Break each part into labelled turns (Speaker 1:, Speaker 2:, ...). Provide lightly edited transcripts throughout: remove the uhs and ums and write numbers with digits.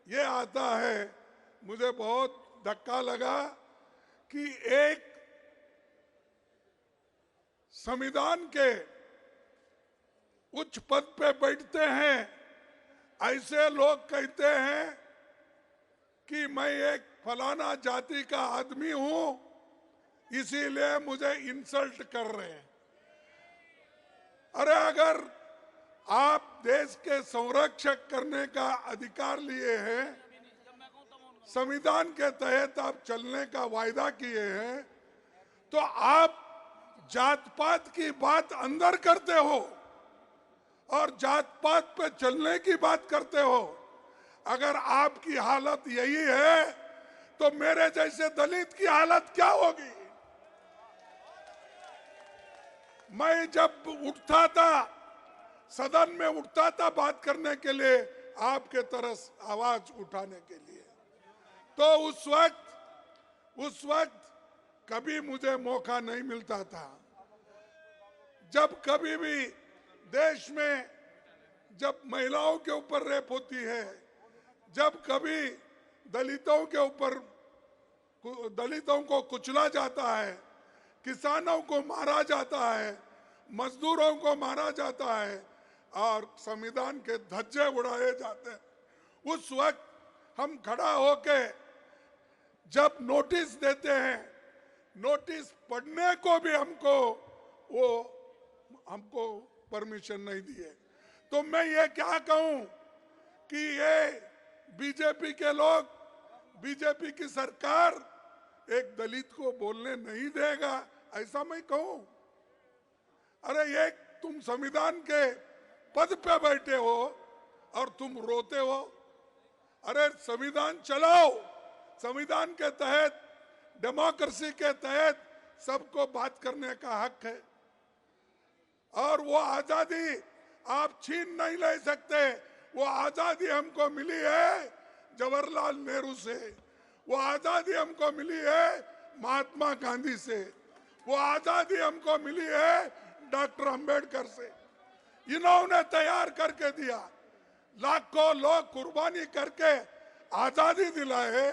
Speaker 1: ये आता है, मुझे बहुत धक्का लगा कि एक संविधान के उच्च पद पे बैठते हैं ऐसे लोग कहते हैं कि मैं एक फलाना जाति का आदमी हूं, इसीलिए मुझे इंसल्ट कर रहे हैं। अरे अगर आप देश के संरक्षक करने का अधिकार लिए हैं, संविधान के तहत आप चलने का वायदा किए हैं, तो आप जात पात की बात अंदर करते हो और जात पात पे चलने की बात करते हो। अगर आपकी हालत यही है तो मेरे जैसे दलित की हालत क्या होगी? मैं जब उठता था, सदन में उठता था बात करने के लिए, आपके तरफ आवाज उठाने के लिए, तो उस वक्त कभी मुझे मौका नहीं मिलता था। जब कभी भी देश में जब महिलाओं के ऊपर रेप होती है, जब कभी दलितों के ऊपर दलितों को कुचला जाता है, किसानों को मारा जाता है, मजदूरों को मारा जाता है और संविधान के धज्जे उड़ाए जाते हैं, उस वक्त हम खड़ा होके जब नोटिस देते हैं, नोटिस पढ़ने को भी हमको परमिशन नहीं दिए। तो मैं ये क्या कहूं कि ये बीजेपी के लोग, बीजेपी की सरकार एक दलित को बोलने नहीं देगा, ऐसा मैं कहूं? अरे ये तुम संविधान के पद पे बैठे हो और तुम रोते हो। अरे संविधान चलाओ, संविधान के तहत, डेमोक्रेसी के तहत सबको बात करने का हक है और वो आजादी आप छीन नहीं ले सकते। वो आजादी हमको मिली है जवाहरलाल नेहरू से, वो आजादी हमको मिली है महात्मा गांधी से, वो आजादी हमको मिली है डॉक्टर अंबेडकर से। इन्होंने तैयार करके दिया, लाखों लोग कुर्बानी करके आजादी दिलाए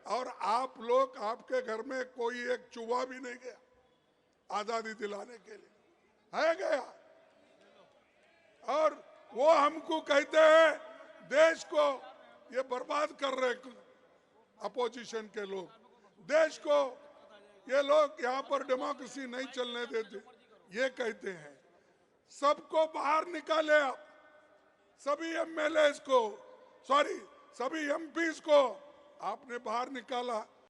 Speaker 1: और आप लोग, आपके घर में कोई एक चूहा भी नहीं गया आजादी दिलाने के लिए, है गया? और वो हमको कहते हैं देश को ये बर्बाद कर रहे अपोजिशन के लोग, देश को ये लोग यहाँ पर डेमोक्रेसी नहीं चलने देते, ये कहते हैं। सबको बाहर निकाले आप, सभी एमएलए को, सॉरी सभी एमपीज को आपने बाहर निकाला।